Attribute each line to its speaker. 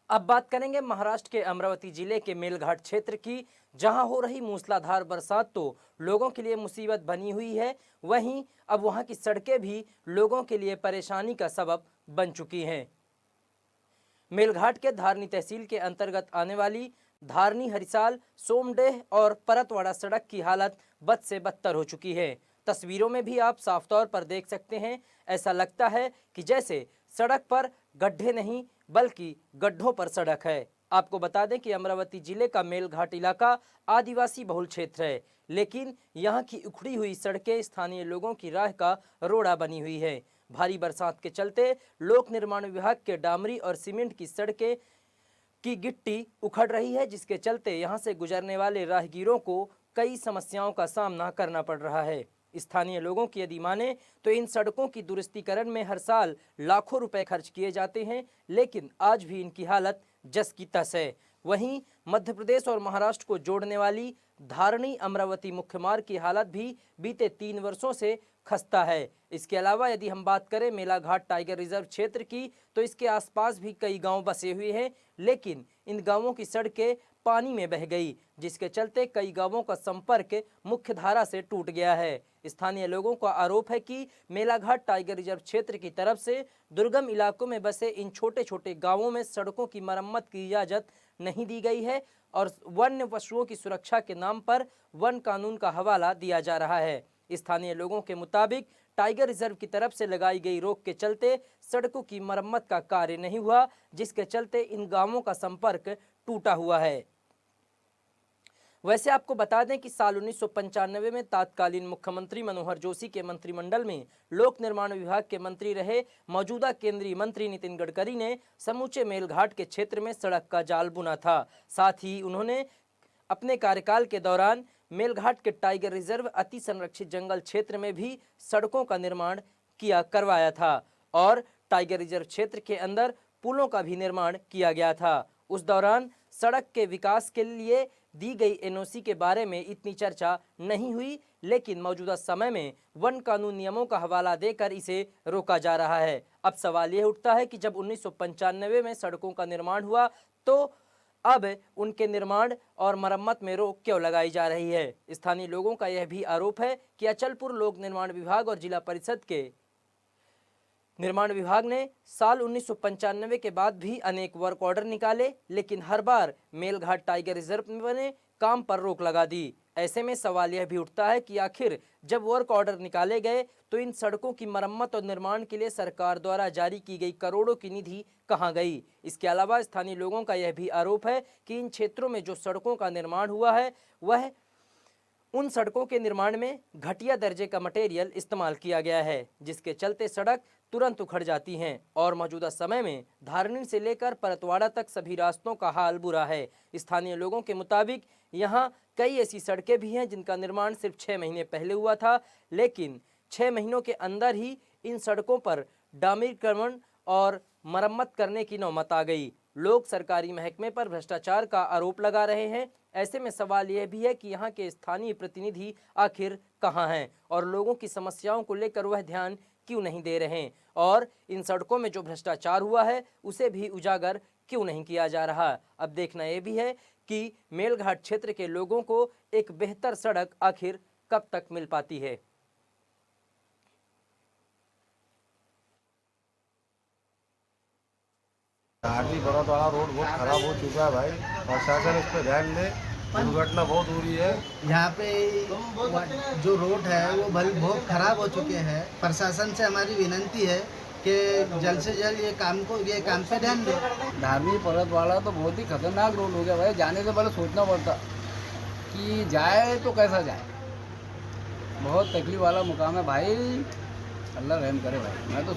Speaker 1: अब बात करेंगे महाराष्ट्र के अमरावती जिले के मेलघाट क्षेत्र की, जहां हो रही मूसलाधार बरसात तो लोगों के लिए मुसीबत बनी हुई है। वहीं अब वहां की सड़कें भी लोगों के लिए परेशानी का सबब बन चुकी हैं। मेलघाट के धारनी तहसील के अंतर्गत आने वाली धारनी हरिसाल सोमडेह और परतवाड़ा सड़क की हालत बद से बदतर हो चुकी है। तस्वीरों में भी आप साफ तौर पर देख सकते हैं, ऐसा लगता है कि जैसे सड़क पर गड्ढे नहीं बल्कि गड्ढों पर सड़क है। आपको बता दें कि अमरावती जिले का मेलघाट इलाका आदिवासी बहुल क्षेत्र है, लेकिन यहाँ की उखड़ी हुई सड़कें स्थानीय लोगों की राह का रोड़ा बनी हुई है। भारी बरसात के चलते लोक निर्माण विभाग के डामरी और सीमेंट की सड़कें की गिट्टी उखड़ रही है, जिसके चलते यहां से गुजरने वाले राहगीरों को कई समस्याओं का सामना करना पड़ रहा है। स्थानीय लोगों की यदि माने तो इन सड़कों की दुरुस्तीकरण में हर साल लाखों रुपए खर्च किए जाते हैं, लेकिन आज भी इनकी हालत जस की तस है। वहीं मध्य प्रदेश और महाराष्ट्र को जोड़ने वाली धारनी अमरावती मुख्य मार्ग की हालत भी बीते 3 वर्षों से खस्ता है। इसके अलावा यदि हम बात करें मेलाघाट टाइगर रिजर्व क्षेत्र की, तो इसके आसपास भी कई गांव बसे हुए हैं, लेकिन इन गांवों की सड़कें पानी में बह गई, जिसके चलते कई गांवों का संपर्क मुख्य धारा से टूट गया है। स्थानीय लोगों का आरोप है कि मेलाघाट टाइगर रिजर्व क्षेत्र की तरफ से दुर्गम इलाकों में बसे इन छोटे छोटे गांवों में सड़कों की मरम्मत की इजाजत नहीं दी गई है और वन्य पशुओं की सुरक्षा के नाम पर वन कानून का हवाला दिया जा रहा है। स्थानीय लोगों के मुताबिक टाइगर रिजर्व की तरफ से लगाई गई रोक के चलते सड़कों की मरम्मत का कार्य नहीं हुआ, जिसके चलते इन गांवों का संपर्क टूटा हुआ है। वैसे आपको बता दें कि साल 1995 में तत्कालीन मुख्यमंत्री मनोहर जोशी के मंत्रिमंडल में लोक निर्माण विभाग के मंत्री रहे मौजूदा केंद्रीय मंत्री नितिन गडकरी ने समूचे मेलघाट के क्षेत्र में सड़क का जाल बुना था। साथ ही उन्होंने अपने कार्यकाल के दौरान मेलघाट के टाइगर रिजर्व अति संरक्षित जंगल क्षेत्र में भी सड़कों का निर्माण करवाया था और टाइगर रिजर्व क्षेत्र के अंदर पुलों का भी निर्माण किया गया था। उस दौरान सड़क के विकास के लिए दी गई एनओसी के बारे में इतनी चर्चा नहीं हुई, लेकिन मौजूदा समय में वन कानून नियमों का हवाला देकर इसे रोका जा रहा है। अब सवाल यह उठता है कि जब 1995 में सड़कों का निर्माण हुआ तो अब उनके निर्माण और मरम्मत में रोक क्यों लगाई जा रही है। स्थानीय लोगों का यह भी आरोप है कि अचलपुर लोक निर्माण विभाग और जिला परिषद के निर्माण विभाग ने साल 1995 के बाद भी अनेक वर्क ऑर्डर निकाले, लेकिन हर बार मेलघाट टाइगर रिजर्व ने काम पर रोक लगा दी। ऐसे में सवाल यह भी उठता है कि आखिर जब वर्क ऑर्डर निकाले गए तो इन सड़कों की मरम्मत और निर्माण के लिए सरकार द्वारा जारी की गई करोड़ों की निधि कहां गई। इसके अलावा स्थानीय लोगों का यह भी आरोप है कि इन क्षेत्रों में जो सड़कों का निर्माण हुआ है वह उन सड़कों के निर्माण में घटिया दर्जे का मटेरियल इस्तेमाल किया गया है, जिसके चलते सड़क तुरंत उखड़ जाती हैं और मौजूदा समय में धारनी से लेकर परतवाड़ा तक सभी रास्तों का हाल बुरा है। स्थानीय लोगों के मुताबिक यहाँ कई ऐसी सड़कें भी हैं जिनका निर्माण सिर्फ 6 महीने पहले हुआ था, लेकिन 6 महीनों के अंदर ही इन सड़कों पर डामरीकरण और मरम्मत करने की नौबत आ गई। लोग सरकारी महकमे पर भ्रष्टाचार का आरोप लगा रहे हैं। ऐसे में सवाल यह भी है कि यहाँ के स्थानीय प्रतिनिधि आखिर कहाँ हैं और लोगों की समस्याओं को लेकर वह ध्यान क्यों नहीं दे रहे हैं और इन सड़कों में जो भ्रष्टाचार हुआ है उसे भी उजागर क्यों नहीं किया जा रहा। अब देखना यह भी है कि मेलघाट क्षेत्र के लोगों को एक बेहतर सड़क आखिर कब तक मिल पाती है।
Speaker 2: धारनी परतवाड़ा रोड बहुत खराब हो चुका है भाई, प्रशासन इस पर ध्यान दे। दुर्घटना बहुत हो रही है
Speaker 3: यहाँ पे। जो रोड है वो बहुत खराब हो चुके हैं। प्रशासन से हमारी विनती है कि जल्द से जल्द ये काम पे ध्यान दे।
Speaker 4: धारनी परतवाड़ा तो बहुत ही खतरनाक रोड हो गया भाई। जाने से पहले सोचना पड़ता कि जाए तो कैसा जाए। बहुत तकलीफ वाला मुकाम है भाई, अल्लाह रहम करे भाई। मैं तो